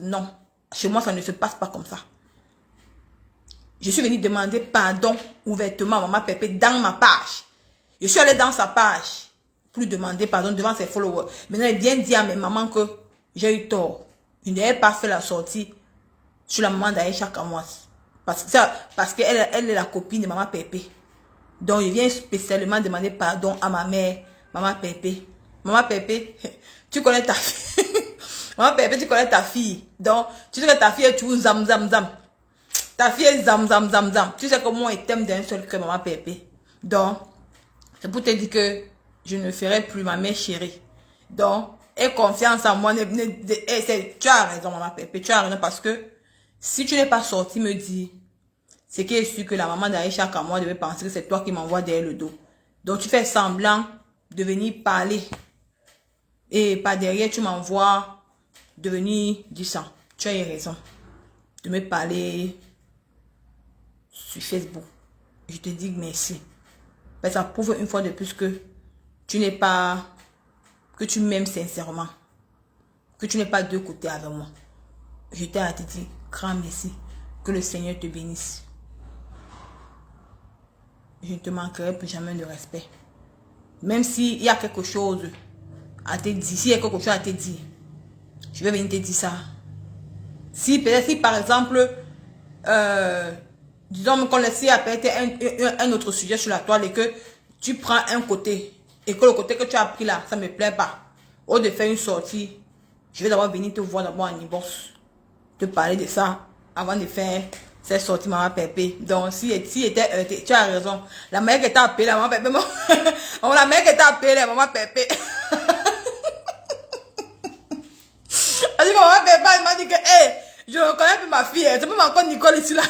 Non. Chez moi, ça ne se passe pas comme ça. Je suis venue demander pardon ouvertement à maman Pépé dans ma page. Je suis allée dans sa page pour lui demander pardon devant ses followers. Maintenant, elle vient dire à mes mamans que j'ai eu tort. Je n'avais pas fait la sortie sur la maman d'Aïcha Kamwas. Parce qu'elle elle est la copine de maman Pépé. Donc, je viens spécialement demander pardon à ma mère, maman Pépé. Maman Pépé, tu connais ta fille. Maman Pépé, tu connais ta fille. Donc, tu sais que ta fille est toujours zam zam zam. Ta fille est zam zam zam zam. Tu sais que moi, elle t'aime d'un seul cœur, maman Pépé. Donc, c'est pour te dire que je ne ferai plus ma mère chérie. Donc, aie confiance en moi. Tu as raison, maman Pépé. Tu as raison parce que si tu n'es pas sorti me dire, c'est qu'il est sûr que la maman d'Aïcha Kamwa devait penser que c'est toi qui m'envoies derrière le dos. Donc, tu fais semblant de venir parler. Et par derrière, tu m'envoies de venir dire ça. Tu as eu raison de me parler sur Facebook. Je te dis merci. Ben, ça prouve une fois de plus que tu n'es pas, que tu m'aimes sincèrement. Que tu n'es pas de deux côtés avec moi. Je t'ai à te dire grand merci. Que le Seigneur te bénisse. Je ne te manquerai plus jamais de respect. Même s'il y a quelque chose à te dire, s'il y a quelque chose à te dire, je vais venir te dire ça. Si peut-être si par exemple, disons qu'on laisse un autre sujet sur la toile et que tu prends un côté et que le côté que tu as pris là, ça ne me plaît pas. Au lieu de faire une sortie, je vais d'abord venir te voir d'abord en inbox, te parler de ça avant de faire cette sortie maman Pépé. Donc si était, tu as raison. La mère qui t'a appelé la maman Pépé, la mère qui t'a appelé la maman Pépé. Elle dit que maman Pépé, elle m'a dit que hey, je ne reconnais plus ma fille. Tu peux encore Nicole ici là.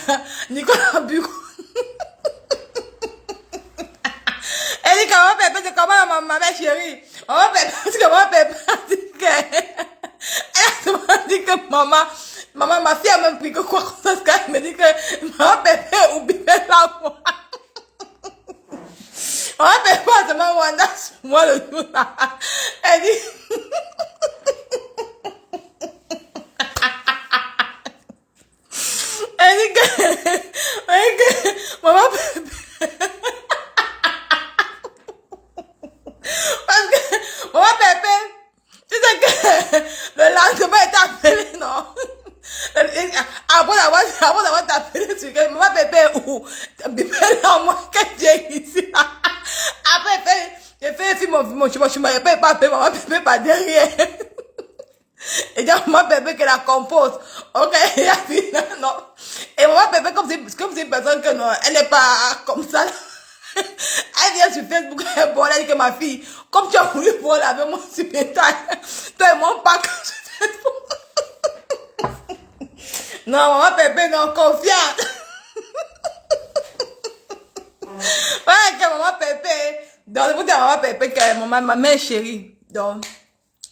Nicole a bu. Elle dit que maman Pépé, c'est comment ma mère chérie. Maman Pépé, c'est que maman Pépé a dit que elle m'a dit que maman, ma fille a même pris que quoi comme ça, elle me dit que maman Pépé oublie la moi. Maman Pépé a seulement Wanda sur moi le jour là. Elle dit maman Pépé. Parce que maman Pépé, tu sais que le lendemain elle t'a appelé, non? Avant d'avoir t'appelé sur que maman Pépé ou Bébé là, moi, que j'ai ici. Après, j'ai fait un film, je m'avais pas appelé maman Pépé par derrière. Et donc, maman Pépé qui la compose. Ok, il a dit non. Et maman Pépé, comme c'est une personne que non, elle n'est pas comme ça. Elle vient sur Facebook, elle dit que ma fille, comme tu as voulu voler avec moi sur Pétail, toi et mon pack sur Facebook. Non, maman Pépé, non, confiante. Ouais, que maman Pépé, donc vous dites à maman Pépé que ma mère chérie, donc,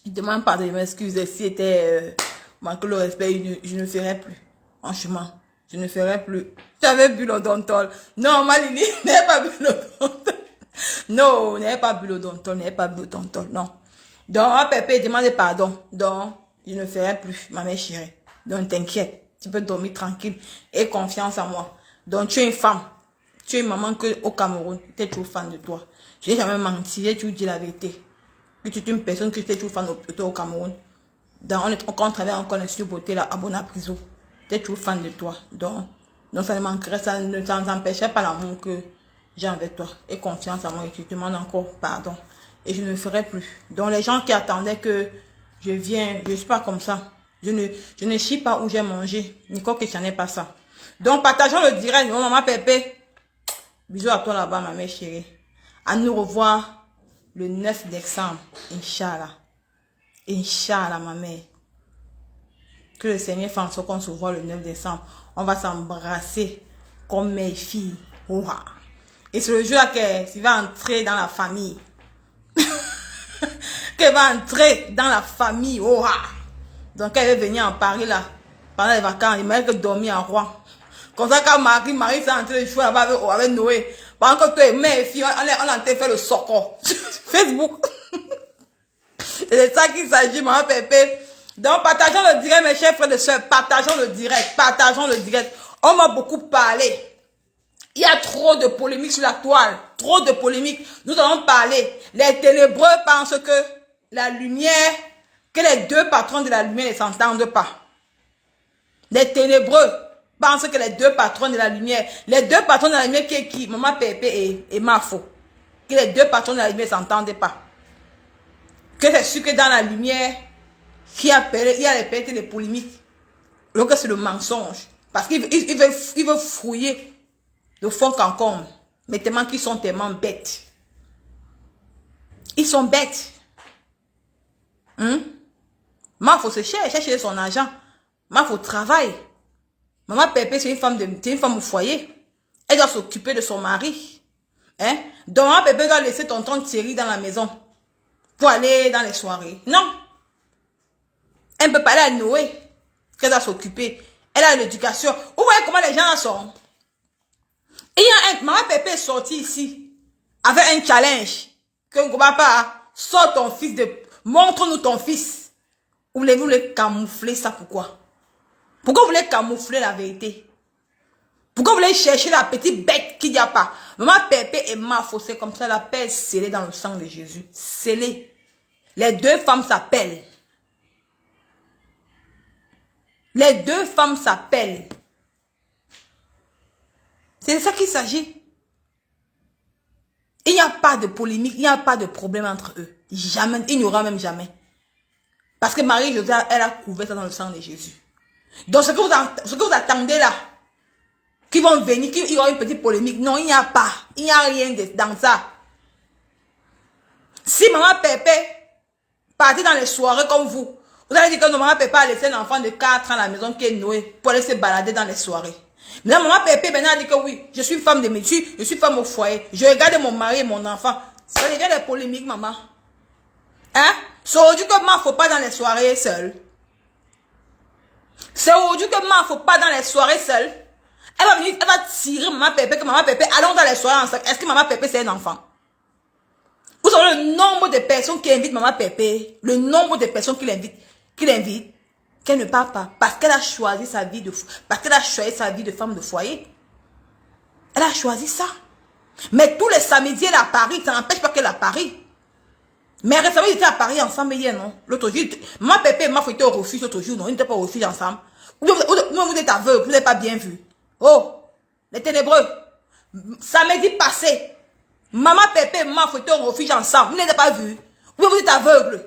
je demande pardon, je m'excuse, si c'était manquer le respect, je ne ferai plus. Franchement, je ne ferai plus. J'avais bu l'odontol. Non, Malini, n'avez pas bu l'odontol. Non, n'avez pas bu l'odontol, n'avez pas bu l'odontol, non. Donc, ma Pépé, demandez pardon. Donc, je ne ferai plus, ma mère chérie. Donc, t'inquiète, tu peux dormir tranquille et confiance en moi. Donc, tu es une femme. Tu es une maman que au Cameroun, tu es toujours fan de toi. Je n'ai jamais menti, j'ai toujours dit la vérité. Que tu es une personne que tu es toujours fan de toi au Cameroun. Quand on travaille encore dans le beauté là, à Bonapriso, tu es toujours fan de toi. Donc, ça ne manquerait, ça ne t'empêcherait pas l'amour que j'ai envers toi. Et confiance en moi, et tu te demandes encore pardon. Et je ne le ferai plus. Donc, les gens qui attendaient que je vienne, je ne suis pas comme ça. Je ne chie pas où j'ai mangé. Nicole que n'en ai pas ça. Donc, partageons le direct. Mon maman Pépé. Bisous à toi là-bas, ma mère chérie. À nous revoir le 9 décembre. Inch'Allah. Inch'Allah, ma mère. Que le Seigneur fasse en sorte qu'on se voit le 9 décembre. On va s'embrasser comme mes filles. Ouah. Et c'est le jour là qu'il va entrer dans la famille. Qu'elle va entrer dans la famille. Ouah. Donc, elle va venir en Paris là. Pendant les vacances, il m'a dit que dormir en roi. Comme ça, quand Marie s'est entrée de jouer là-bas avec Noé. Pendant que toi et mes filles, on a fait le soccer. Facebook. C'est de ça qu'il s'agit, maman Pépé. Donc, partageons le direct, mes chers frères et sœurs. Partageons le direct. Partageons le direct. On m'a beaucoup parlé. Il y a trop de polémiques sur la toile. Trop de polémiques. Nous allons parler. Les ténébreux pensent que la lumière, que les deux patrons de la lumière ne s'entendent pas. Les ténébreux pensent que les deux patrons de la lumière, les deux patrons de la lumière qui est qui? Maman Pépé et Mafo. Que les deux patrons de la lumière ne s'entendent pas. Que c'est sûr que dans la lumière, il y a les polémiques. Donc c'est le mensonge. Parce qu'il veut fouiller le fond qu'encombre. Mais tellement qu'ils sont tellement bêtes. Ils sont bêtes. Mafo se chercher son argent. Mafo travaille. Maman Pépé, c'est une femme au foyer. Elle doit s'occuper de son mari. Hein? Donc Maman Pépé doit laisser tonton Thierry dans la maison. Pour aller dans les soirées. Non. Elle ne peut pas aller à Noé. Qu'elle doit s'occuper. Elle a l'éducation. Vous voyez comment les gens sont. Il y a Maman Pépé est sortie ici. Avec un challenge. Que papa, sors ton fils de... Montre-nous ton fils. Vous voulez camoufler ça, pourquoi? Pourquoi vous voulez camoufler la vérité? Pourquoi vous voulez chercher la petite bête qu'il n'y a pas? Maman Pépé et Mafo, c'est comme ça, la paix est scellée dans le sang de Jésus. Scellée. Les deux femmes s'appellent. Les deux femmes s'appellent. C'est de ça qu'il s'agit. Il n'y a pas de polémique, il n'y a pas de problème entre eux. Jamais, il n'y aura même jamais. Parce que Marie-Josée, elle a couvert ça dans le sang de Jésus. Donc ce que vous attendez là, qui vont venir, qu'il y aura une petite polémique, non, il n'y a pas. Il n'y a rien dans ça. Si Maman Pépé partait dans les soirées comme vous allez dire que Maman Pépé a laissé un enfant de 4 ans à la maison qui est Noé pour aller se balader dans les soirées. Mais là, Maman Pépé maintenant a dit que oui, je suis femme de métier, je suis femme au foyer, je regarde mon mari et mon enfant. Ça devient des polémiques, maman. Hein? C'est aujourd'hui que maman ne faut pas dans les soirées seule. C'est aujourd'hui que maman ne faut pas dans les soirées seule. Elle va venir, elle va tirer Maman Pépé, que Maman Pépé, allons dans les soirées ensemble. Est-ce que Maman Pépé c'est un enfant? Vous savez le nombre de personnes qui invitent Maman Pépé, le nombre de personnes qui l'invitent, qu'elle ne part pas. Parce qu'elle a choisi sa vie de femme de foyer. Elle a choisi ça. Mais tous les samedis, elle est à Paris. Ça n'empêche pas qu'elle est à Paris. Mais récemment, ils étaient à Paris ensemble hier, non? L'autre jour, Maman Pépé et Mafo étaient au refuge l'autre jour, non? Ils n'étaient pas au refuge ensemble. Vous êtes aveugle, vous n'avez pas bien vu. Oh, les ténébreux. Samedi passé, Maman Pépé et Mafo étaient au refuge ensemble. Vous n'avez pas vu. Vous êtes aveugle.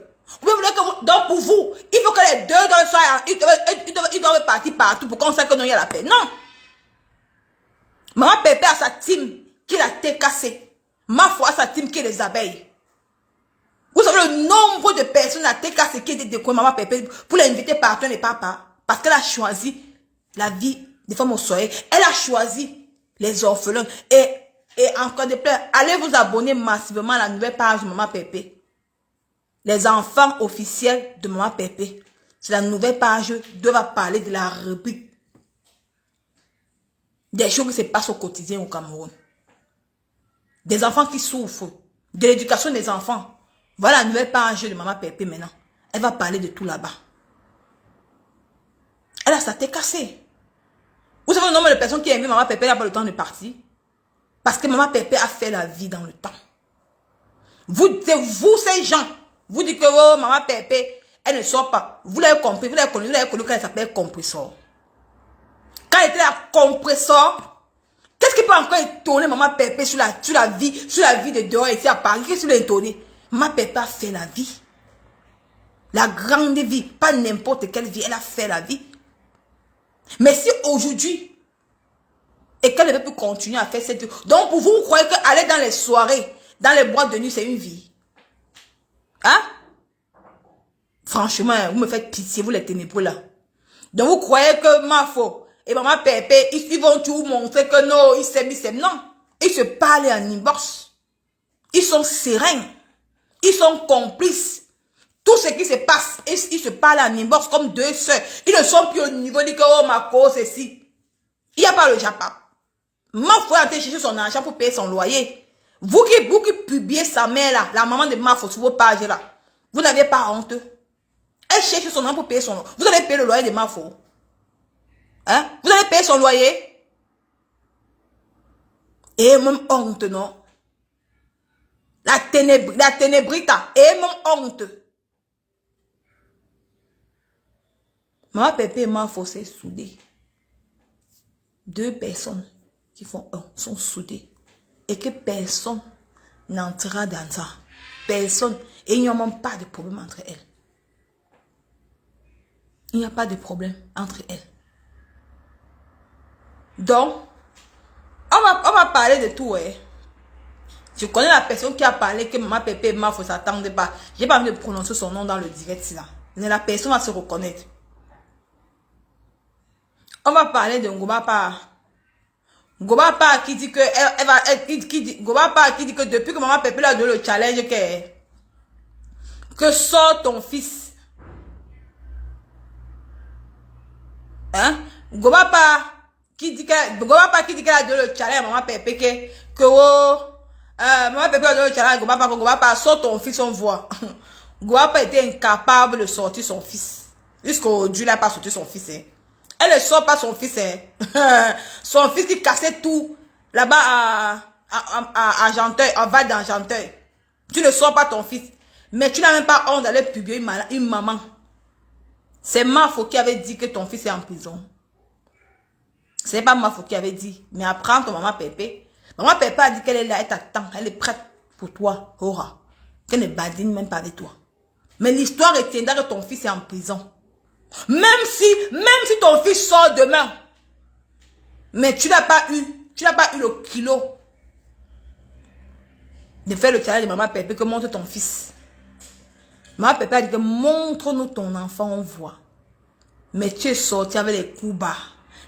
Donc pour vous, il faut que les deux ils doivent partir partout pour qu'on sache que non, il y a la paix. Non. Maman Pépé a sa team qui l'a tête cassée. Mafo a sa team qui est les abeilles. Vous savez le nombre de personnes à tête cassée qui étaient décorées Maman Pépé pour l'inviter partout et papa. Parce qu'elle a choisi la vie des femmes au soleil. Elle a choisi les orphelins. Et encore de plus, allez vous abonner massivement à la nouvelle page de Maman Pépé. Les enfants officiels de Maman Pépé. C'est la nouvelle page doivent parler de la rubrique. Des choses qui se passent au quotidien au Cameroun. Des enfants qui souffrent. De l'éducation des enfants. Voilà la nouvelle page de Maman Pépé maintenant. Elle va parler de tout là-bas. Elle a sa tête cassée. Vous savez le nombre de personnes qui aiment Maman Pépé, elle n'a pas le temps de partir. Parce que Maman Pépé a fait la vie dans le temps. Vous ces gens, vous dites que oh, Maman Pépé, elle ne sort pas. Vous l'avez compris, vous l'avez connu quand elle s'appelait Compressor. Quand elle était à Compressor, qu'est-ce qui peut encore étonner Maman Pépé sur la vie de dehors ici à Paris? Qu'est-ce qui l'a étonné? Maman Pépé a fait la vie. La grande vie, pas n'importe quelle vie, elle a fait la vie. Mais si aujourd'hui, et qu'elle ne peut plus continuer à faire cette vie, donc pour vous, vous croyez qu'aller dans les soirées, dans les boîtes de nuit, c'est une vie? Hein? Franchement, vous me faites pitié, vous les ténébreux là. Donc vous croyez que Mafo et Maman Pépé, ils vont tout montrer que non, ils s'aiment. Non. Ils se parlent en inbox. Ils sont sereins. Ils sont complices. Tout ce qui se passe, ils se parlent en inbox comme deux sœurs. Ils ne sont plus au niveau de que oh ma cause c'est si. Il n'y a pas le Japon. Mafo a été chercher son argent pour payer son loyer. Vous qui publiez sa mère là, la maman de Mafo sur vos pages là, vous n'avez pas honte. Elle cherche son nom pour payer son loyer. Vous allez payer le loyer de Mafo. Hein? Vous allez payer son loyer. Et même honte, non? La ténébrita. Et même honte. Maman Pépé et Mafo, c'est soudé. Deux personnes qui font un sont soudées. Et que personne n'entrera dans ça. Personne. Et il n'y a même pas de problème entre elles. Il n'y a pas de problème entre elles. Donc, on va parler de tout. Hein. Je connais la personne qui a parlé que Maman Pépé et Mafo ne s'attendait pas. Je n'ai pas envie de prononcer son nom dans le direct. Là. Mais la personne va se reconnaître. On va parler de Ngobapa. Ngobapa qui dit que Ngobapa qui dit que depuis que Maman Pépé a donné le challenge que sort ton fils. Hein? Ngobapa qui dit qu'elle a donné le challenge à Maman Pépé Maman Pépé a donné le challenge à Ngobapa sort ton fils, on voit. Ngobapa était incapable de sortir son fils. Jusqu'aujourd'hui, il n'a pas sorti son fils. Hein. Elle ne sort pas son fils. Hein. Son fils qui cassait tout là-bas à Argenteuil, en Val d'Argenteuil. Tu ne sors pas ton fils. Mais tu n'as même pas honte d'aller publier une maman. C'est Mafo qui avait dit que ton fils est en prison. Ce n'est pas Mafo qui avait dit. Mais apprends ton Maman Pépé. Maman Pépé a dit qu'elle est là, elle t'attend. Elle est prête pour toi, Aura. Qu'elle ne badine même pas de toi. Mais l'histoire retiendra que ton fils est en prison. Même si ton fils sort demain, mais tu n'as pas eu le kilo de faire le challenge de Maman Pépé que montre ton fils. Maman Pépé a dit que montre-nous ton enfant, on voit. Mais tu es sorti avec les coups bas.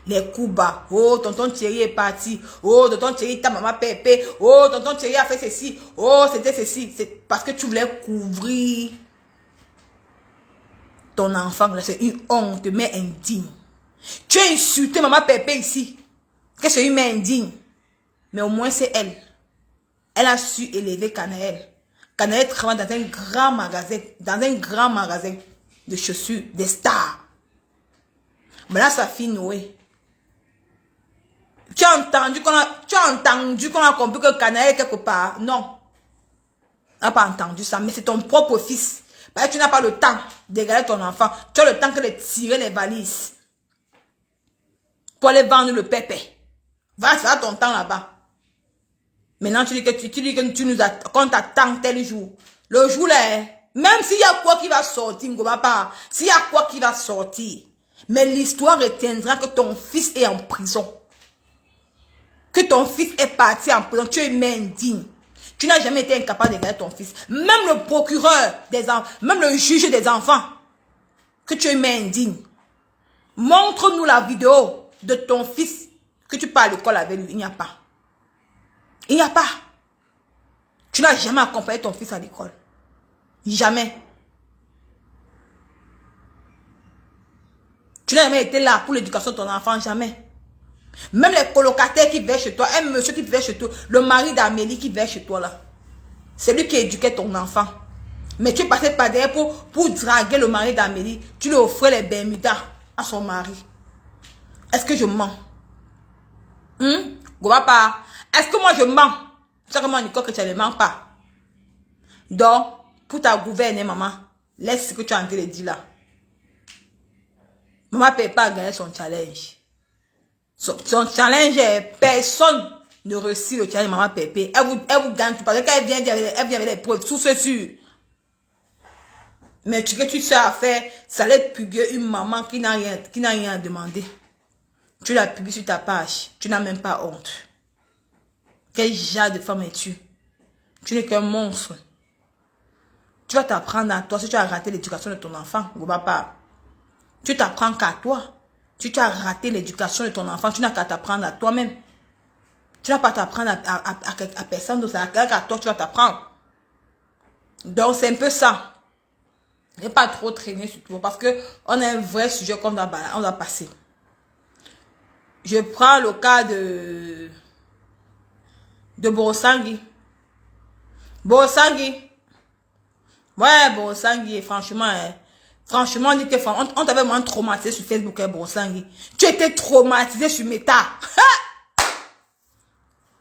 Les coups bas. Oh, tonton Thierry est parti. Oh, tonton Thierry t'a Maman Pépé. Oh, tonton Thierry a fait ceci. Oh, c'était ceci. C'est parce que tu voulais couvrir ton enfant, c'est une honte, mais indigne. Tu as insulté Maman Pépé ici. Que c'est une mère indigne. Mais au moins c'est elle. Elle a su élever Canaël. Canaël travaille dans un grand magasin de chaussures, des stars. Mais là, sa fille Noé. Tu as entendu qu'on a compris que Canaël est quelque part? Non. On n'a pas entendu ça, mais c'est ton propre fils. Parce que tu n'as pas le temps d'égaler ton enfant. Tu as le temps que de tirer les valises. Pour aller vendre le pépé. Va, ça ton temps là-bas. Maintenant, tu dis que qu'on t'attend tel jour. Le jour là, même s'il y a quoi qui va sortir, s'il y a quoi qui va sortir, mais l'histoire retiendra que ton fils est en prison. Que ton fils est parti en prison. Tu es indigne. Tu n'as jamais été incapable d'égaler ton fils. Même le procureur des enfants, même le juge des enfants, que tu es indigne. Montre-nous la vidéo de ton fils que tu pars à l'école avec lui. Il n'y a pas. Il n'y a pas. Tu n'as jamais accompagné ton fils à l'école. Jamais. Tu n'as jamais été là pour l'éducation de ton enfant. Jamais. Même les colocataires qui viennent chez toi, un monsieur qui vient chez toi, le mari d'Amélie qui vient chez toi là. C'est lui qui éduquait ton enfant. Mais tu es passé par derrière pour draguer le mari d'Amélie. Tu lui offrais les Bermudas à son mari. Est-ce que je mens? Papa, est-ce que moi je mens? C'est comment Nicole que tu ne mens pas. Donc, pour ta gouverner, maman, laisse ce que tu as en train de dire là. Maman ne peut pas gagner son challenge. Son challenge, personne ne réussit le challenge Maman Pépé. Elle vous gagne tout parce qu'elle vient avec les preuves, tout c'est sûr. Mais ce que tu sais à faire, ça allait publier une maman qui n'a rien à demander. Tu l'as publié sur ta page. Tu n'as même pas honte. Quel genre de femme es-tu? Tu n'es qu'un monstre. Tu vas t'apprendre à toi si tu as raté l'éducation de ton enfant. Papa. Tu t'apprends qu'à toi. Si tu as raté l'éducation de ton enfant, tu n'as qu'à t'apprendre à toi-même. Tu n'as pas à t'apprendre à personne d'autre. C'est à toi tu vas t'apprendre. Donc c'est un peu ça. Ne pas trop traîner sur toi parce que on a un vrai sujet qu'on doit passer. Je prends le cas de Borosangui. Borosangui. Ouais, Borosangui, franchement, Franchement, on t'avait vraiment traumatisé sur Facebook, hein, Brosangui. Tu étais traumatisé sur Meta.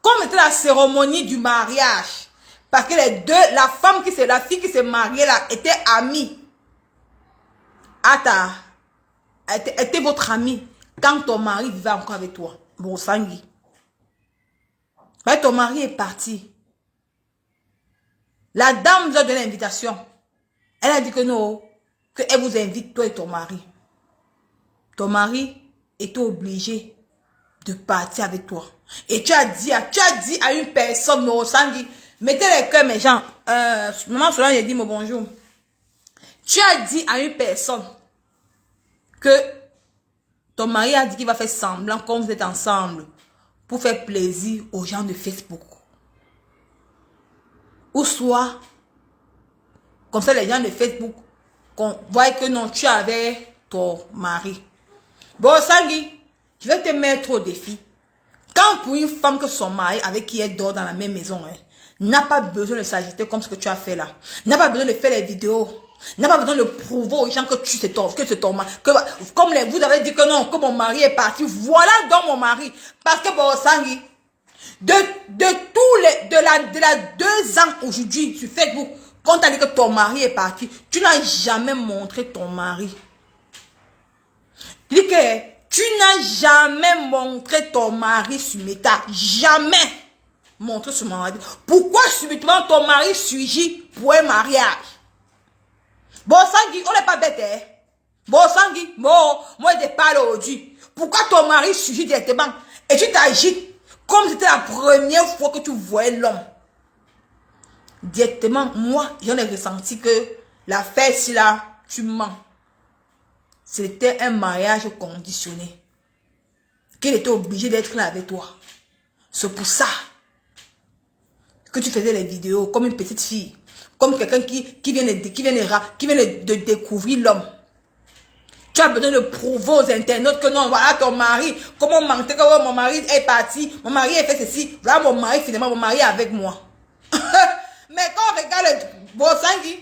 Comme était la cérémonie du mariage. Parce que les deux, la fille qui s'est mariée là, était amie. était votre amie quand ton mari vivait encore avec toi. Brosangui. Mais ton mari est parti. La dame nous a donné l'invitation. Elle a dit que non, qu'elle vous invite, toi et ton mari. Ton mari était obligé de partir avec toi. Et tu as dit à une personne, Brosangui, mettez les cœurs, mes gens. Maman Solange, j'ai dit mon bonjour. Tu as dit à une personne que ton mari a dit qu'il va faire semblant comme vous êtes ensemble pour faire plaisir aux gens de Facebook. Ou soit, comme ça les gens de Facebook voient que non, tu avais ton mari. Brosangui, je vais te mettre au défi. Quand pour une femme que son mari avec qui elle dort dans la même maison, hein, n'a pas besoin de s'agiter comme ce que tu as fait là. N'a pas besoin de faire les vidéos. N'a pas besoin de prouver aux gens que c'est ton mari. Comme vous avez dit que non, que mon mari est parti. Voilà donc mon mari. Parce que Brosangui, de la 2 ans aujourd'hui sur Facebook, quand tu as dit que ton mari est parti, tu n'as jamais montré ton mari. Dis que tu n'as jamais montré ton mari sur Meta. Jamais montré sur mon mari. Pourquoi subitement ton mari surgit pour un mariage? Brosangui, on n'est pas bête, hein? Brosangui, moi je te parle aujourd'hui. Pourquoi ton mari surgit directement et tu t'agites comme c'était la première fois que tu voyais l'homme? Directement, moi, j'en ai ressenti que l'affaire si là, tu mens. C'était un mariage conditionné. Qu'il était obligé d'être là avec toi. C'est pour ça que tu faisais les vidéos comme une petite fille. Comme quelqu'un qui vient de découvrir l'homme. Tu as besoin de prouver aux internautes que non, voilà ton mari. Comment mentir que oh, mon mari est parti, mon mari a fait ceci. Voilà mon mari, finalement, mon mari est avec moi. Mais quand on regarde Brosangui,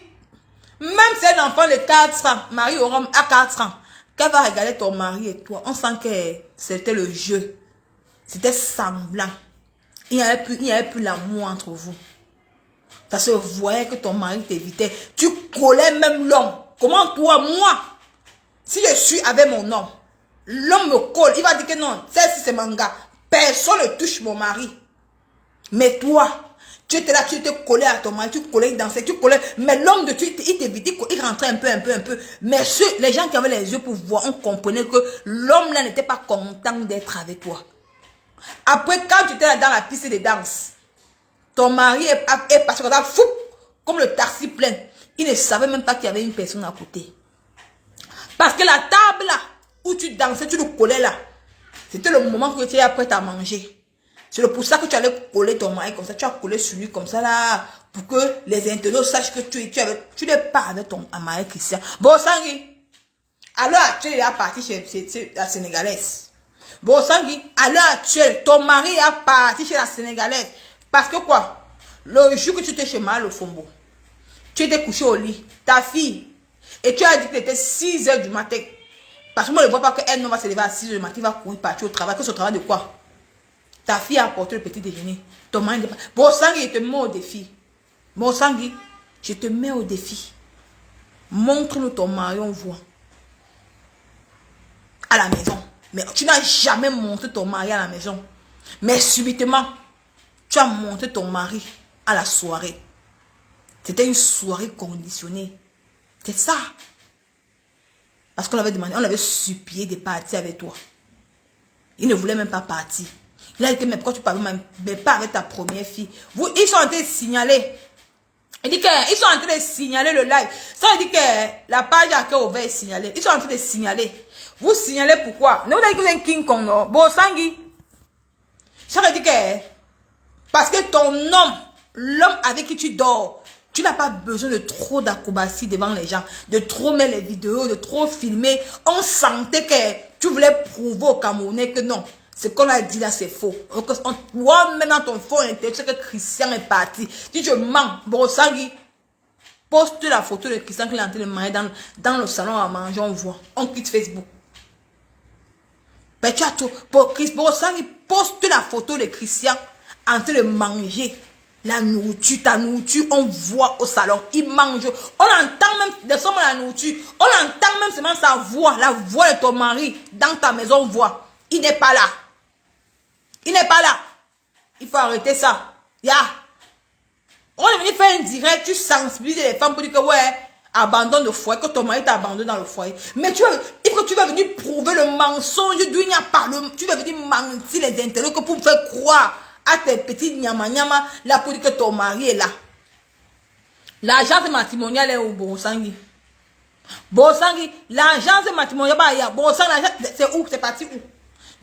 même si un enfant de 4 ans, Marie Oram a 4 ans, quand va regarder ton mari et toi, on sent que c'était le jeu. C'était semblant. Il n'y avait plus l'amour entre vous. Ça se voyait que ton mari t'évitait. Tu collais même l'homme. Comment toi, moi, si je suis avec mon homme, l'homme me colle. Il va dire que non, c'est mon gars. Personne ne touche mon mari. Mais toi, tu étais là, tu étais collé à ton mari, tu collais, il dansait, tu collais. Mais l'homme de tu, il t'évitait, il rentrait un peu. Mais les gens qui avaient les yeux pour voir, on comprenait que l'homme là n'était pas content d'être avec toi. Après, quand tu étais là dans la piste de danse, ton mari est passé comme ça, fou, comme le taxi plein. Il ne savait même pas qu'il y avait une personne à côté. Parce que la table là, où tu dansais, tu le collais là, c'était le moment que tu étais prêt à manger. C'est pour ça que tu allais coller ton mari comme ça, tu as collé sur lui comme ça là, pour que les internautes sachent que tu n'es pas avec ton mari Christian. Brosangui, à l'heure actuelle, il est parti chez la Sénégalaise. Brosangui, à l'heure actuelle, ton mari est parti chez la Sénégalaise. Parce que quoi? Le jour que tu étais chez Mal au Fombo, tu étais couché au lit, ta fille, et tu as dit qu'il était 6 h du matin. Parce que moi, je ne vois pas qu'elle ne va se lever à 6 h du matin, il va courir partir au travail. Que ce travail de quoi? Ta fille a apporté le petit déjeuner. Ton mari n'est pas. Brosangui, je te mets au défi. Brosangui, je te mets au défi. Montre-nous ton mari, on voit. À la maison. Mais tu n'as jamais montré ton mari à la maison. Mais subitement, tu as montré ton mari à la soirée. C'était une soirée conditionnée. C'est ça. Parce qu'on avait demandé, on avait supplié de partir avec toi. Il ne voulait même pas partir. Il a dit, mais pourquoi tu parles même pas avec ta première fille? Ils sont en train de signaler. Il dit qu'ils sont en train de signaler le live. Ça veut dire que la page a ouvert et signalé. Ils sont en train de signaler. Vous signalez pourquoi? Ne vous dites que vous êtes un King Kong, non? Brosangui. Ça veut dire que parce que ton homme, l'homme avec qui tu dors, tu n'as pas besoin de trop d'acrobatie devant les gens, de trop mettre les vidéos, de trop filmer. On sentait que tu voulais prouver aux Camerounais que non, ce qu'on a dit là c'est faux. On voit maintenant ton faux intérêt, c'est que Christian est parti. Si je mens, Brosangui, poste la photo de Christian qui est en train de manger dans le salon à manger, on voit. On quitte Facebook. Mais tu as tout. Borosangi poste la photo de Christian en train de manger. La nourriture, ta nourriture, on voit au salon. Il mange. On entend même de son la nourriture. On entend même seulement sa voix. La voix de ton mari dans ta maison, on voit. Il n'est pas là. Il n'est pas là. Il faut arrêter ça. On est venu faire un direct, tu sensibilises les femmes pour dire que ouais, abandonne le foyer, que ton mari t'a abandonné dans le foyer. Mais il faut que tu vas venir prouver le mensonge d'où il n'y a pas le. Tu vas venir mentir les intérêts que pour me faire croire à tes petits nyama là pour dire que ton mari est là. L'agence matrimoniale est où, Borosangi? Borosangi, l'agence matrimoniale, Borosangi, c'est où? C'est parti où?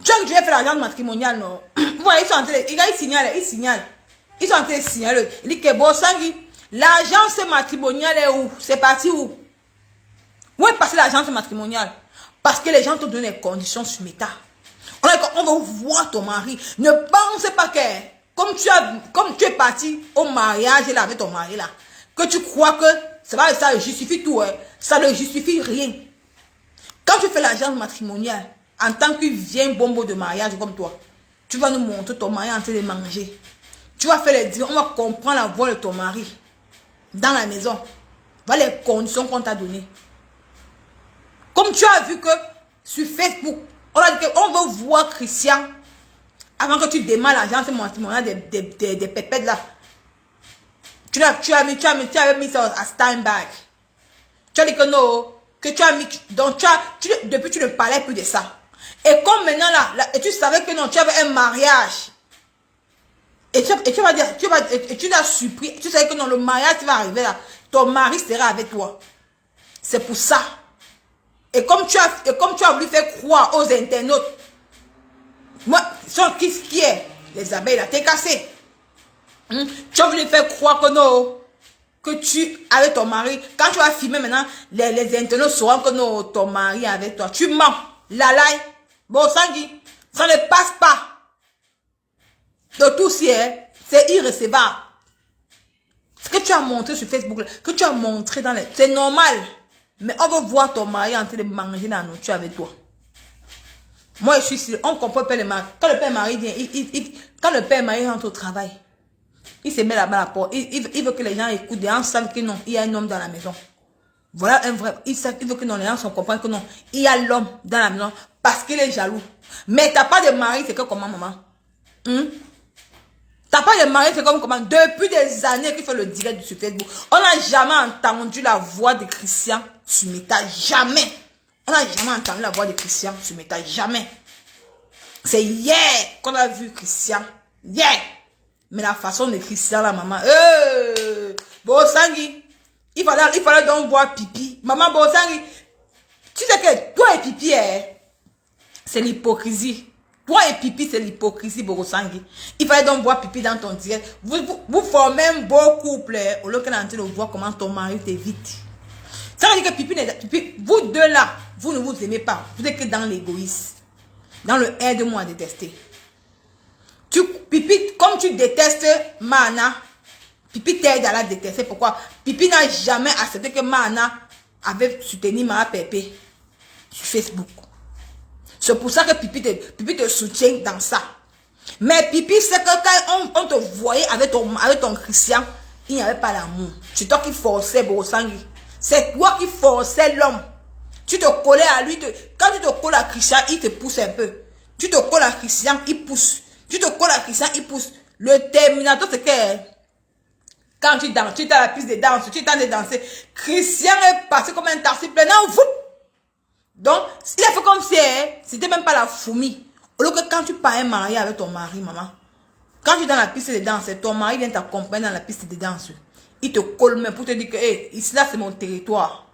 Tu as fait l'agence matrimoniale, non? Vous voyez, ils sont en train de, ils signalent. Ils sont en train de signaler. Il dit que Borosangi, l'agence matrimoniale est où? C'est parti où? Où est passé l'agence matrimoniale? Parce que les gens t'ont donné les conditions sur Meta. On va voir ton mari. Ne pense pas que, comme tu es parti au mariage là, avec ton mari là, que tu crois que ça justifie tout. Hein. Ça ne justifie rien. Quand tu fais l'agence matrimoniale, en tant que vieille bombo de mariage comme toi, tu vas nous montrer ton mari en train de manger. Tu vas faire les dires, on va comprendre la voix de ton mari dans la maison. Voilà les conditions qu'on t'a données. Comme tu as vu que sur Facebook, on a dit qu'on veut voir Christian avant que tu démarres l'agence matrimoniale des pépettes là. Tu avais mis ça à stand-by. Tu as dit que non, que tu as mis. Donc depuis tu ne parlais plus de ça. Et comme maintenant là, et tu savais que non, tu avais un mariage. Et tu vas dire, tu l'as surpris, tu sais que non, le mariage qui va arriver là, ton mari sera avec toi. C'est pour ça. Et comme tu as voulu faire croire aux internautes, moi, qui est les abeilles là, t'es cassé. Tu as voulu faire croire que non, que tu avec ton mari, quand tu vas filmer maintenant, les internautes sauront que non, ton mari est avec toi. Tu mens. Lalaï, Borosangi, ça ne passe pas. De tout c'est irrécevable. Ce que tu as montré sur Facebook, que tu as montré dans les... C'est normal. Mais on veut voir ton mari en train de manger la nourriture avec toi. Moi, je suis sûr, on comprend pas le mari. Quand le père mari vient, quand le père mari rentre au travail, il se met là-bas à la porte. Il veut que les gens écoutent. Les gens savent que non, il y a un homme dans la maison. Voilà un vrai... Il veut que non, les gens comprennent que non, il y a l'homme dans la maison parce qu'il est jaloux. Mais t'as pas de mari, c'est que comment, maman? T'as pas de mari, c'est comme comment? Depuis des années qu'il fait le direct sur Facebook. On n'a jamais entendu la voix de Christian sur Meta. Jamais. On n'a jamais entendu la voix de Christian sur Meta. Jamais. C'est hier qu'on a vu Christian. Hier. Mais la façon de Christian, la maman. Borosangi. Il fallait donc voir Pipi. Maman Borosangi. Tu sais que toi et Pipi, c'est l'hypocrisie. Toi et Pipi, c'est l'hypocrisie, Borosangi. Il fallait donc voir Pipi dans ton direct. Vous formez un beau couple, au lieu qu'on est en train de voir comment ton mari t'évite. Ça veut dire que Pipi, vous deux là, vous ne vous aimez pas. Vous êtes que dans l'égoïsme. Dans le aide-moi à détester. Pipi, comme tu détestes Mana, Pipi t'aide à la détester. Pourquoi? Pipi n'a jamais accepté que Mana avait soutenu Mama Pépé sur Facebook. C'est pour ça que Pipi te soutient dans ça. Mais Pipi, c'est que quand on te voyait avec ton Christian, il n'y avait pas l'amour. C'est toi qui forçais Borosangi. C'est toi qui forçais l'homme. Tu te collais à lui. Quand tu te colles à Christian, il te pousse un peu. Tu te colles à Christian, il pousse. Tu te colles à Christian, il pousse. Le terminateur, c'est que quand tu danses, tu es à la piste de danse, tu es en train de danser. Christian est passé comme un taxi plein. Donc, il a fait comme si c'était même pas la fourmi. Au lieu que quand tu pars un mariage avec ton mari, maman, quand tu es dans la piste de danse, ton mari vient t'accompagner dans la piste de danse. Il te colle même pour te dire que ici là c'est mon territoire.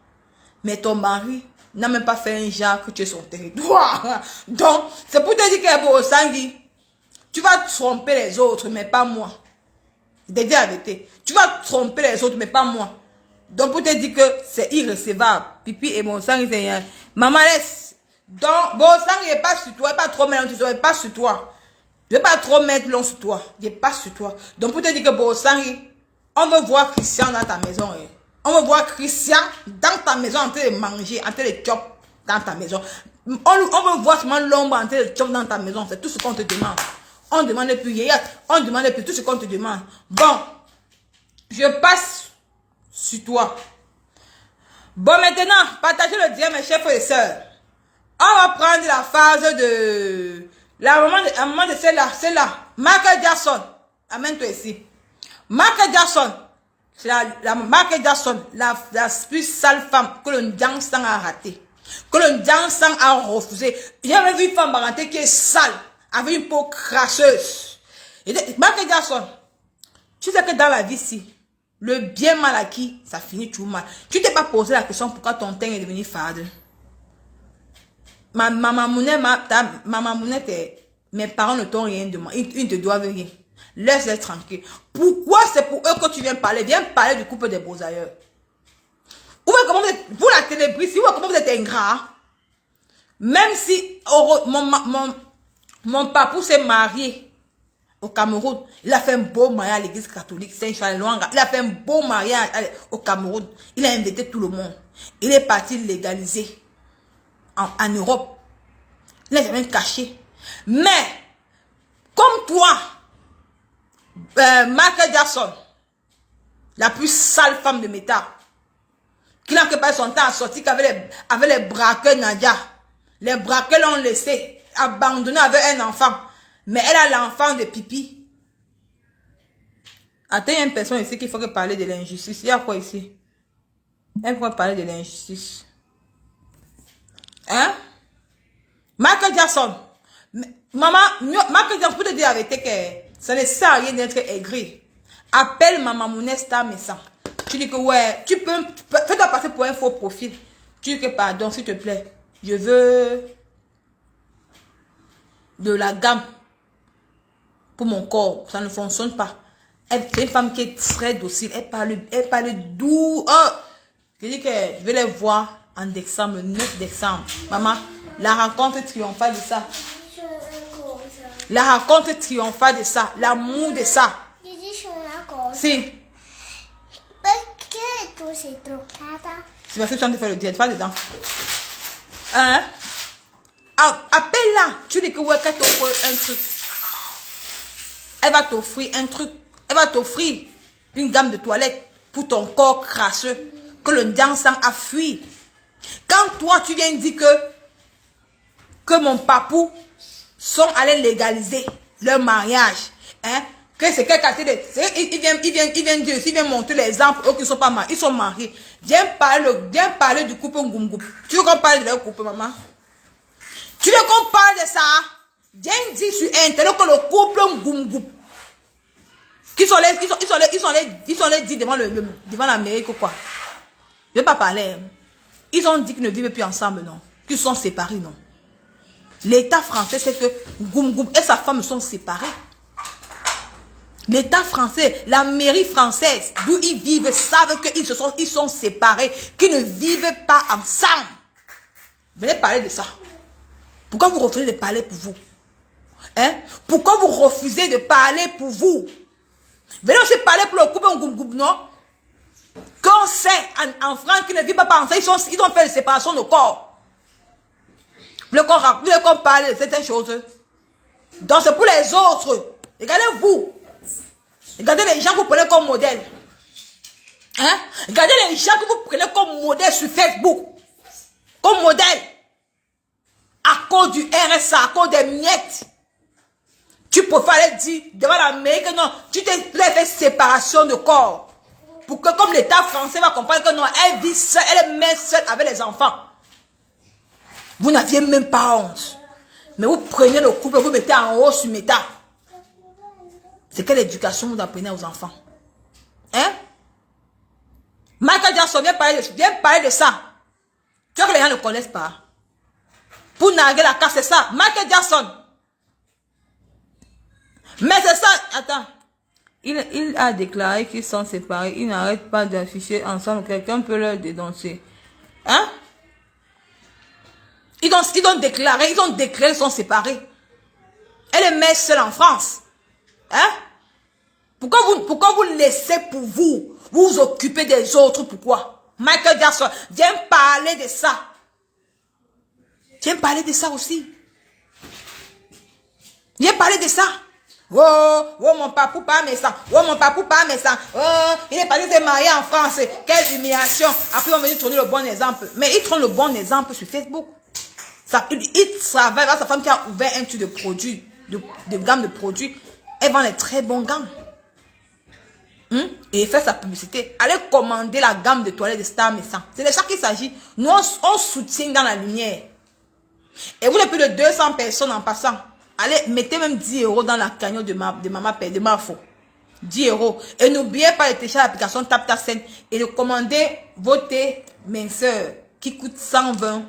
Mais ton mari n'a même pas fait un genre que tu es son territoire. Donc, c'est pour te dire que Borosangi, tu vas tromper les autres, mais pas moi. Je te dis la vérité. Tu vas tromper les autres, mais pas moi. Donc, pour te dire que c'est irrécevable. Pipi et Borosangi, c'est rien. Maman laisse. Donc, Borosangi, il n'est pas sur toi. Il n'est pas trop mettre sur toi. Il n'est pas sur toi. Je ne vais pas trop mettre l'on sur toi. Il n'est pas sur toi. Donc, pour te dire que Borosangi, on veut voir Christian dans ta maison. On me voit Christian dans ta maison en train de manger, en train de chop dans ta maison. On me voit seulement l'ombre en train de chop dans ta maison. C'est tout ce qu'on te demande. On ne demande plus hier. On ne demande plus tout ce qu'on te demande. Bon, je passe sur toi. Bon, maintenant, partagez le dire, mes chers frères et sœurs. On va prendre la phase de... La maman de celle-là, Michael Jackson. Amène-toi ici. Michael Jackson. C'est la Michael Jackson, la plus sale femme que le Jackson a raté. Que le Jackson a refusé. J'avais vu une femme barantée qui est sale, avec une peau crasseuse. Et Michael Jackson, tu sais que dans la vie ici, le bien mal acquis, ça finit tout mal. Tu t'es pas posé la question pourquoi ton teint est devenu fade. Maman Mounette, mes parents ne t'ont rien demandé. Ils ne te doivent rien. Laisse-les tranquille. Pourquoi c'est pour eux que tu viens parler? Viens parler du couple des beaux ailleurs. Comment vous êtes, vous la télébriste, comment vous êtes ingrat. Même si mon papou s'est marié au Cameroun, il a fait un beau mariage à l'église catholique Saint-Charles-Loanga. Il a fait un beau mariage au Cameroun. Il a invité tout le monde. Il est parti légaliser en Europe. Il n'a jamais caché. Mais, comme toi, Michael Jackson, la plus sale femme de métal, qui n'a que pas son temps à sortir avec les braqueurs Nadia. Les braqueurs l'ont laissé abandonner avec un enfant. Mais elle a l'enfant de pipi. Attends, il y a une personne ici qu'il faut parler de l'injustice. Il y a quoi ici? Elle faut parler de l'injustice. Hein? Michael Jackson. Maman, Michael Jackson, pour te dire la vérité que ça ne sert à rien d'être aigri. Appelle Maman Mounesta Messan. Tu dis que ouais, tu peux fais-toi passer pour un faux profil. Tu dis que pardon, s'il te plaît, je veux de la gamme pour mon corps. Ça ne fonctionne pas. C'est une femme qui est très docile. Elle parle doux. Oh! Je dis que je vais les voir en décembre, le 9 décembre. Maman, la rencontre triomphale de ça. La rencontre triomphale de ça. L'amour de ça. Si. C'est parce que tu as de faire le diète, pas dedans. Hein? Appelle-la. Tu dis que ouais, qu'elle t'offre un truc. Elle va t'offrir un truc. Elle va t'offrir une gamme de toilettes pour ton corps crasseux que le dansant a fui. Quand toi, tu viens dire que mon papou sont allés légaliser leur mariage, hein? Que c'est quel quartier de... Il vient dire, il vient montrer l'exemple, eux qui ne sont pas mariés, ils sont mariés. Viens parler du couple Ngoum. Tu veux qu'on parle de leur couple, maman? Tu veux qu'on parle de ça? Viens dire sur Internet que le couple Ngoum. Ils sont les dit devant l'Amérique ou quoi? Je ne vais pas parler. Ils ont dit qu'ils ne vivent plus ensemble, non? Qu'ils sont séparés, non? L'État français, c'est que Ngoum et sa femme sont séparés. L'État français, la mairie française, d'où ils vivent, savent qu'ils sont séparés, qu'ils ne vivent pas ensemble. Venez parler de ça. Pourquoi vous refusez de parler pour vous? Hein? Pourquoi vous refusez de parler pour vous? Venez aussi parler pour le couple Ngoum, non? Quand c'est en France qu'ils ne vivent pas ensemble, ils ont fait une séparation de corps. Vous voulez qu'on parle de certaines choses? Donc c'est pour les autres. Regardez-vous. Regardez les gens que vous prenez comme modèle. Hein? Regardez les gens que vous prenez comme modèle sur Facebook. Comme modèle. À cause du RSA, à cause des miettes. Tu préfères aller dire devant l'Amérique, non, tu t'es fait séparation de corps. Pour que comme l'État français va comprendre que non, elle vit seule, elle est mère seule avec les enfants. Vous n'aviez même pas honte. Mais vous prenez le couple, vous mettez en haut sur métal. C'est quelle éducation vous apprenez aux enfants? Hein? Michael Jackson, viens parler de ça. Tu vois que les gens ne connaissent pas. Pour narguer la carte, c'est ça. Michael Jackson. Mais c'est ça. Attends. Il a déclaré qu'ils sont séparés. Ils n'arrêtent pas d'afficher ensemble. Quelqu'un peut leur dénoncer. Hein? Ils ont déclaré qu'ils sont séparés. Elle est mère seule en France. Hein? Pourquoi vous laissez pour vous vous occuper des autres? Pourquoi? Michael Jackson, viens parler de ça. Viens parler de ça aussi. Viens parler de ça. Oh, mon papou pas méchant. Oh, mon papou pas méchant. Oh, il est parti de se marier en France. Quelle humiliation. Après, on va venir tourner le bon exemple. Mais il tourne le bon exemple sur Facebook. Il travaille avec sa femme qui a ouvert un truc de produits, de gamme de produits. Elle vend les très bons gammes. Et il fait sa publicité. Allez commander la gamme de toilettes de Star Méchant. C'est de ça qu'il s'agit. Nous, on soutient dans la lumière. Et vous n'avez plus de 200 personnes en passant. Allez, mettez même 10 € dans la cagnotte de maman père, de ma faux. 10 €. Et n'oubliez pas de télécharger l'application TapTapSend et de commander vos thés minceurs qui coûtent 120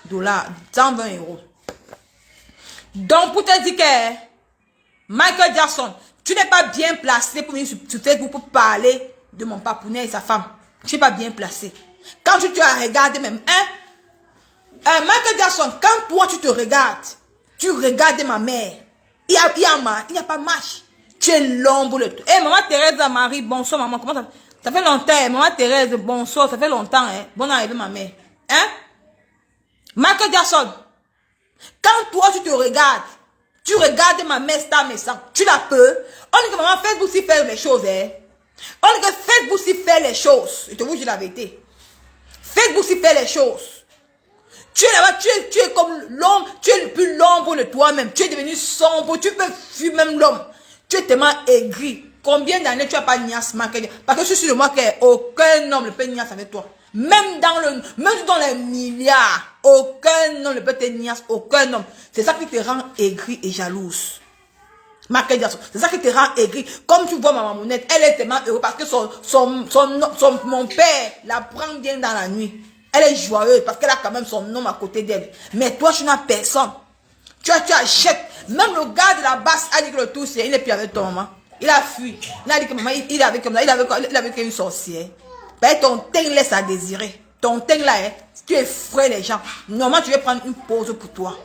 $, 120 €. Donc, pour te dire que Michael Jackson, tu n'es pas bien placé pour venir sur Facebook pour parler de mon papounet et sa femme. Tu n'es pas bien placé. Quand tu as regardé même, Michael Jackson, quand toi tu te regardes, tu regardes ma mère. Il n'y a pas marche. Tu es l'ombre de tout. Maman Thérèse Marie, bonsoir maman. Comment ça? Ça fait longtemps. Maman Thérèse, bonsoir. Ça fait longtemps. Bonne arrivée ma mère. Michael Jackson, quand toi tu te regardes, tu regardes ma mère Star Méchant, tu la peux. On dit que maman Facebook s'y fait les choses. On dit que Facebook s'y fait les choses. Je te vous dis la vérité. Facebook s'y fait les choses. Tu es là-bas, tu es comme l'homme, tu es plus l'ombre de toi-même. Tu es devenu sombre, tu peux fuir même l'homme. Tu es tellement aigri. Combien d'années tu n'as pas niasse, Michael? Parce que je suis sûr de moi qu'aucun homme ne peut niasse avec toi. Même dans les milliards, aucun homme ne peut te niasse, aucun homme. C'est ça qui te rend aigri et jalouse. Michael Jackson, c'est ça qui te rend aigri. Comme tu vois ma mamounette, elle est tellement heureuse parce que mon père la prend bien dans la nuit. Elle est joyeuse parce qu'elle a quand même son homme à côté d'elle. Mais toi, tu n'as personne. Tu achètes. Même le gars de la basse a dit que le tout, il n'est plus avec ton maman. Il a fui. Il a dit que maman, il est avec une sorcière. Ben, ton teint laisse à désirer. Ton teint là, tu effraies les gens. Normalement, tu veux prendre une pause pour toi.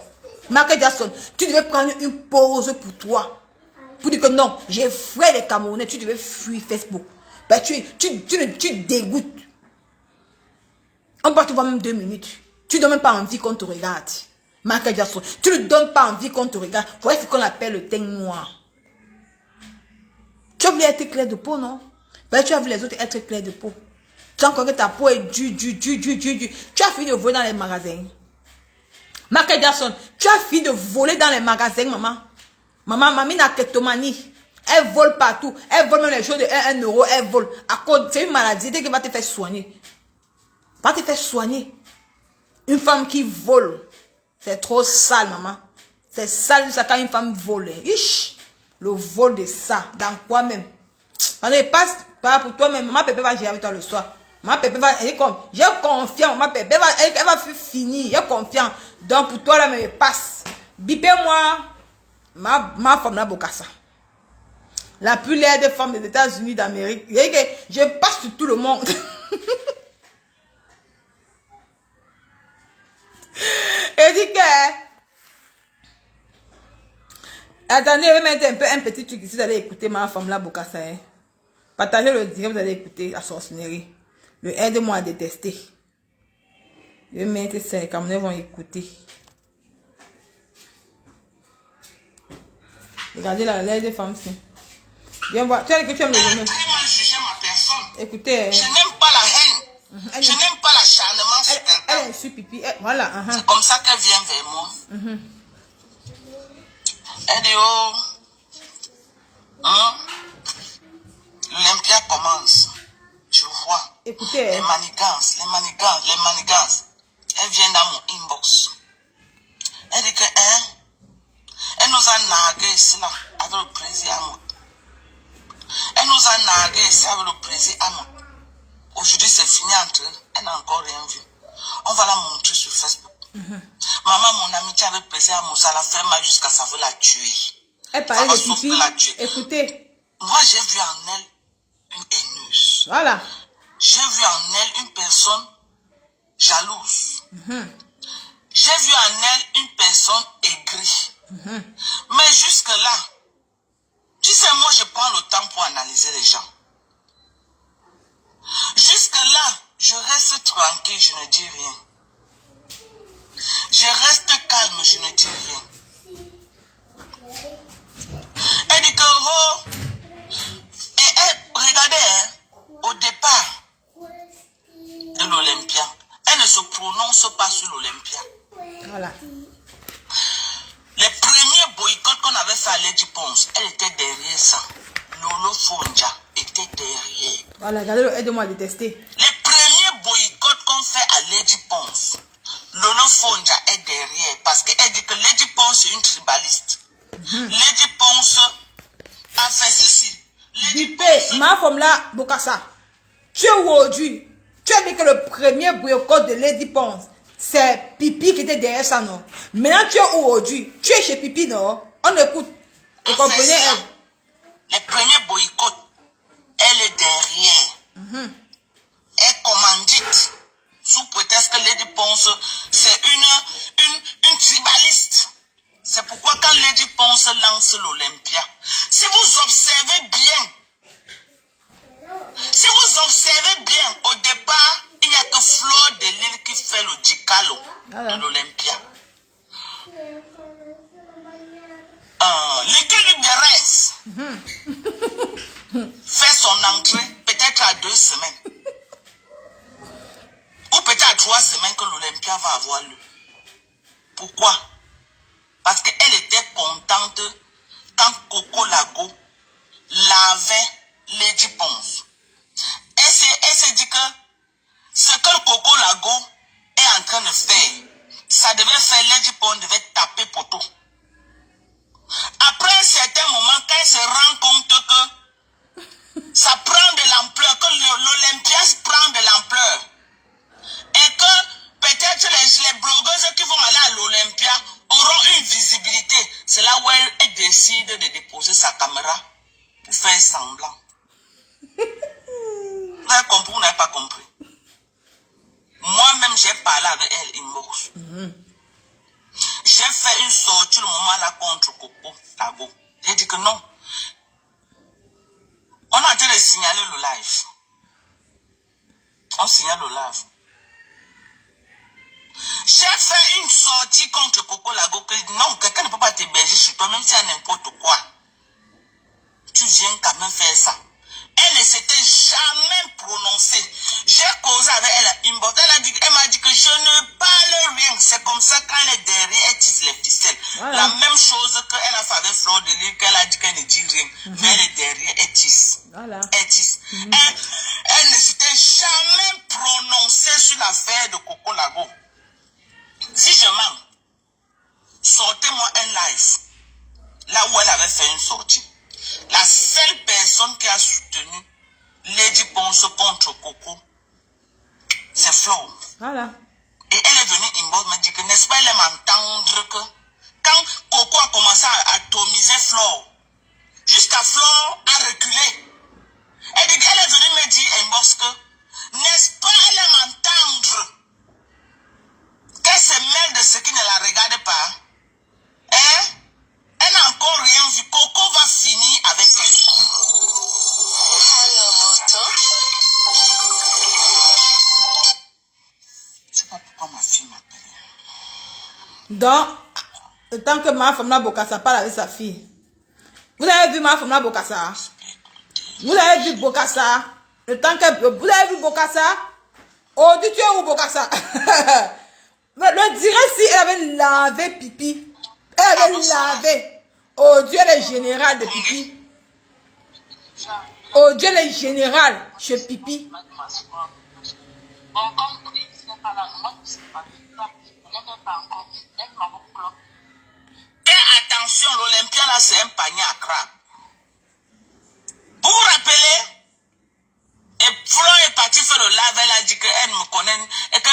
Michael Jackson, tu devais prendre une pause pour toi. Pour dire que non, j'effraie les Camerounais. Tu devais fuir Facebook. Ben, tu dégoûtes. On peut te voir même 2 minutes. Tu ne donnes même pas envie qu'on te regarde. Michael Jackson, tu ne donnes pas envie qu'on te regarde. Voyez ce qu'on appelle le teint noir. Tu as voulu être clair de peau, non? Ben, tu as vu les autres être clair de peau. Tu as encore que ta peau est dure. Tu as fini de voler dans les magasins. Michael Jackson, tu as fini de voler dans les magasins, maman. Mamie n'a kleptomanie. Elle vole partout. Elle vole même les choses de 1 €. Elle vole. C'est une maladie. Dès qu'elle va te faire soigner. Va te faire soigner. Une femme qui vole, c'est trop sale, maman. C'est sale ça quand une femme vole. Ish, le vol de ça, dans quoi même? Passe pas pour toi, mais maman Pépé va gérer avec toi le soir. Maman Pépé va, j'ai confiance, maman Pépé elle va finir, j'ai confiance. Donc pour toi là, mais passe. Bipez-moi, ma femme là, Bokassa. La plus laide femme des États-Unis d'Amérique. Je passe sur tout le monde. Et dit que... Attendez, je vais mettre un petit truc ici. Vous allez écouter ma femme là, Bokassa. Partagez le direct, vous allez écouter la sorcellerie. Le aide-moi à détester. Je vais mettre ça, les Camerounais vont écouter. Regardez la l'aide des femmes ici. Viens voir. Tu as que tu aimes le domaine. Écoutez. Je n'aime pas la haine. Je n'aime pas l'acharnement sur quelqu'un. Elle est sur pipi. Voilà. C'est comme ça qu'elle vient vers moi. Elle dit, oh, l'Olympia commence. Je vois. Écoutez. Les manigances. Elle vient dans mon inbox. Elle dit que, elle nous a nargué cela avec le plaisir à nous. Elle nous a nargué ici avec le plaisir à nous. Aujourd'hui, c'est fini entre eux. Elle n'a encore rien vu. On va la montrer sur Facebook. Maman, mon amie, tu avais plaisir à Moussa, la fait mal jusqu'à ça veut la tuer. Elle parlait de pipi. Écoutez. Moi, j'ai vu en elle une haineuse. Voilà. J'ai vu en elle une personne jalouse. J'ai vu en elle une personne aigrie. Mais jusque-là, Tu sais, moi, je prends le temps pour analyser les gens. Jusque-là, je reste tranquille, je ne dis rien. Je reste calme, je ne dis rien. Elle dit que, oh, regardez, hein, au départ de l'Olympia, elle ne se prononce pas sur l'Olympia. Voilà. Les premiers boycotts qu'on avait fait à Lady Ponce, elle était derrière ça. Lolo Fonja était derrière. Voilà, regardez, aide-moi à détester. Les premiers boycotts qu'on fait à Lady Ponce, Lolo Fonja est derrière parce qu'elle dit que Lady Ponce est une tribaliste. Lady Ponce a fait ceci. Bipé, ma femme là, Bokassa. Tu es aujourd'hui. Tu as dit que le premier boycott de Lady Ponce, c'est Pipi qui était derrière ça, non? Maintenant, tu es aujourd'hui. Tu es chez Pipi, non? On écoute. Vous comprenez, elle? Les premiers boycotts, elle est derrière. Elle commandite. Sous prétexte que Lady Ponce, c'est une tribaliste. C'est pourquoi quand Lady Ponce lance l'Olympia, si vous observez bien, au départ, il n'y a que Fleur de Lille qui fait le dicalo de l'Olympia. L'équipe de Reims fait son entrée peut-être à 2 semaines. Ou peut-être à 3 semaines que l'Olympia va avoir lieu. Pourquoi? Parce qu'elle était contente quand Coco Lago lavait Lady Ponce. Elle s'est dit que ce que Coco Lago est en train de faire, ça devait faire Lady Ponce devait taper poteau. Après un certain moment, quand elle se rend compte que ça prend de l'ampleur, que l'Olympia prend de l'ampleur, et que peut-être les blogueuses qui vont aller à l'Olympia auront une visibilité. C'est là où elle décide de déposer sa caméra pour faire semblant. Vous avez compris ou vous n'avez pas compris? Moi-même, j'ai parlé avec elle inbox. J'ai fait une sortie le moment là contre Coco Lago. J'ai dit que non. On a en train de signaler le live. On signale le live. J'ai fait une sortie contre Coco Lago que non, quelqu'un ne peut pas t'héberger chez toi, même si à n'importe quoi. Tu viens quand même faire ça. Elle ne s'était jamais prononcée. J'ai causé avec elle inbox. Elle m'a dit que je ne parle rien. C'est comme ça quand elle est derrière, elle tisse les ficelles. Voilà. La même chose qu'elle a fait avec Fleur de Lille, qu'elle a dit qu'elle ne dit rien. Mais elle est derrière, elle tisse. Voilà. Elle tisse. Elle ne s'était jamais prononcée sur l'affaire de Coco Lago. Si je mens, sortez-moi un live. Là où elle avait fait une sortie. La seule personne qui a soutenu Lady Ponce contre Coco, c'est Flo. Voilà. Et elle est venue inbox me dire que n'est-ce pas, elle aime entendre que quand Coco a commencé à atomiser Flo, jusqu'à Flo a reculé. Elle dit qu'elle est venue me dire inbox que n'est-ce pas, elle aime entendre qu'elle se mêle de ce qui ne la regarde pas. Hein? Elle n'a encore rien vu. Coco va finir avec elle. Je ne sais pas pourquoi ma fille m'appelle. Donc, le temps que ma femme Bokassa parle avec sa fille. Vous avez vu ma femme Bokassa? Vous avez vu Bokassa? Le temps que vous avez vu Bokassa? Oh, tu es où Bokassa? Le dirait si elle avait lavé pipi. Elle avait lavé. Oh Dieu, elle est générale de pipi. Oh Dieu, elle est générale chez pipi. Et attention, l'Olympia là, c'est un panier à crabe. Vous vous rappelez? Et Flo est parti faire le live, elle a dit qu'elle me connaît, et que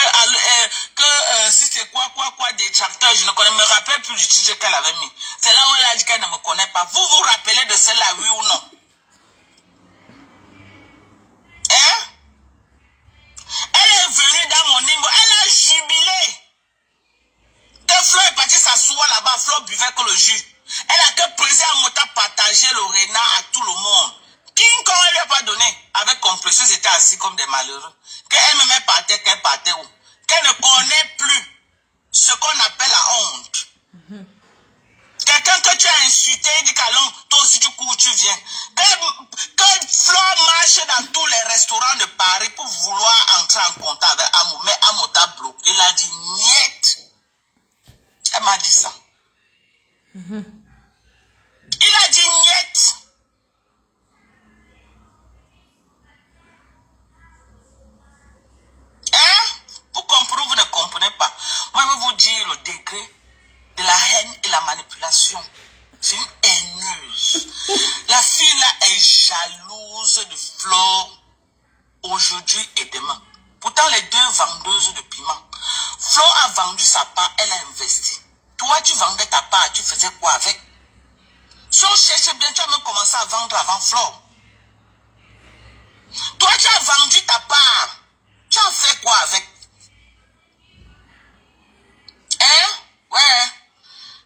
si c'est quoi, des tracteurs, je ne connais, me rappelle plus du titre qu'elle avait mis. C'est là où elle a dit qu'elle ne me connaît pas. Vous vous rappelez de celle-là, oui ou non? Hein? Elle est venue dans mon nimbo, elle a jubilé. Que Flo est parti s'asseoir là-bas, Flo buvait que le jus. Elle a que président Amota partager le renard à tout le monde. King Kong, elle lui a pas donné. Avec compression, ils étaient assis comme des malheureux. Qu'elle me met par terre, qu'elle partait où? Qu'elle ne connaît plus ce qu'on appelle la honte. Quelqu'un que tu as insulté, il dit qu'allons, toi aussi tu cours, tu viens. Que Flo marche dans tous les restaurants de Paris pour vouloir entrer en contact avec Amo, mais Amo t'a bloqué. Il a dit niet. Elle m'a dit ça. Il a dit niet. Hein? Vous comprenez, vous ne comprenez pas. Moi, je vais vous dire le degré de la haine et la manipulation. C'est une haineuse. La fille là est jalouse de Flo aujourd'hui et demain. Pourtant, les deux vendeuses de piment. Flo a vendu sa part, elle a investi. Toi, tu vendais ta part, tu faisais quoi avec? Si on cherchait bien, tu as même commencé à vendre avant Flo. Toi, tu as vendu ta part. Tu as fait quoi avec? Hein? Ouais.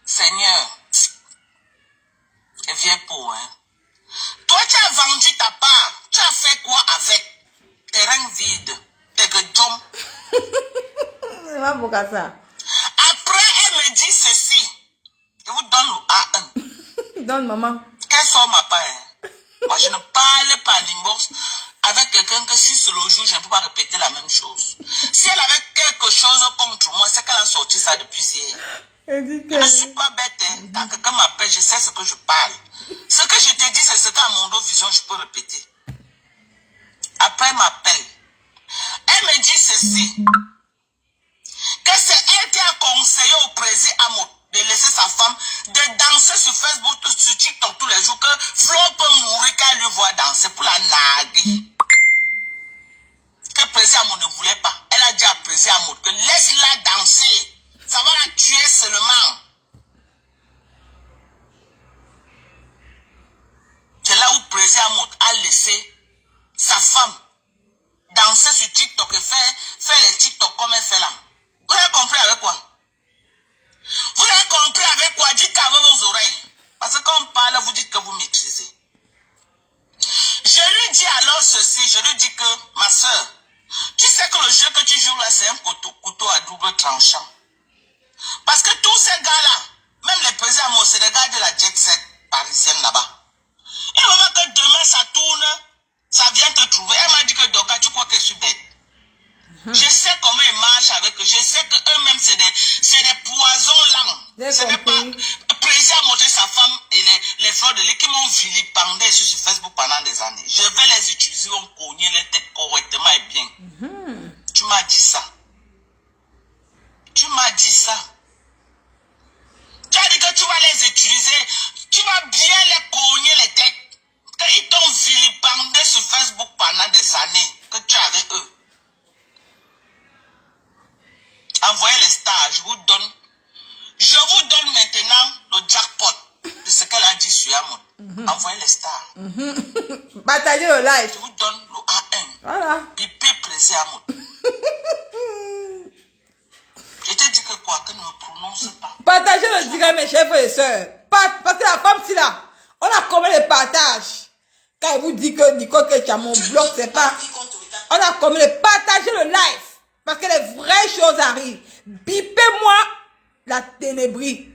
Seigneur. Et viens pour, hein. Toi, tu as vendu ta part. Tu as fait quoi avec? Terrain vide. T'es que Dom. C'est pas pour ça. Après, elle me dit ceci. Je vous donne le A1. Donne maman. Qu'elle soit ma part, hein. Moi, je ne parle pas d'inbox avec quelqu'un que si c'est le jour, je ne peux pas répéter la même chose. Si elle avait quelque chose contre moi, c'est qu'elle a sorti ça depuis hier. Je ne suis pas bête, hein. Quand quelqu'un m'appelle, je sais ce que je parle. Ce que je te dis, c'est ce qu'à mon dos vision, je peux répéter. Après, elle m'appelle. Elle me dit ceci. Que c'est elle qui a conseillé au président Amo de laisser sa femme de danser sur Facebook, sur TikTok tous les jours, que Flo peut mourir quand elle lui voit danser pour la narguer. Que le président Amo ne voulait pas. Elle a dit à président Amo que laisse-la danser. Ça va la tuer seulement. C'est là où le président Amo a laissé sa femme danser sur TikTok et faire les TikTok comme elle fait là. Vous avez compris avec quoi? Vous avez compris avec quoi? Dites avec vos oreilles. Parce que quand on parle, vous dites que vous maîtrisez. Je lui dis alors ceci, je lui dis que, ma soeur, tu sais que le jeu que tu joues là, c'est un couteau à double tranchant. Parce que tous ces gars-là, même les présidents, c'est des gars de la jet set parisienne là-bas. Et au moment que demain ça tourne, ça vient te trouver. Elle m'a dit que Doka, tu crois que je suis bête? Je sais comment ils marchent avec eux. Je sais qu'eux-mêmes, c'est des poisons lents. Ce n'est pas président a montré sa femme et les fleurs de l'île qui m'ont vilipendé sur Facebook pendant des années. Je vais les utiliser, on cogner les têtes correctement et bien. Tu m'as dit ça. Tu m'as dit ça. Tu as dit que tu vas les utiliser. Tu vas bien les cogner les têtes. Qu'ils t'ont vilipendé sur Facebook pendant des années. Que tu es avec eux. Envoyez les stars, je vous donne maintenant le jackpot de ce qu'elle a dit sur Amon. Envoyez les stars. Partagez le live. Je vous donne le A1. Voilà. Pipé plaisir Amon. Je t'ai dit que quoi, que ne me prononce pas. Partagez le direct, mes chers frères et sœurs. Parce que la femme, si là, on a combien de partages? Quand elle vous dit que Nicole Ketchamon bloque, c'est pas. On a combien de partager le live. Parce que les vraies choses arrivent. Bipez-moi la ténébrie.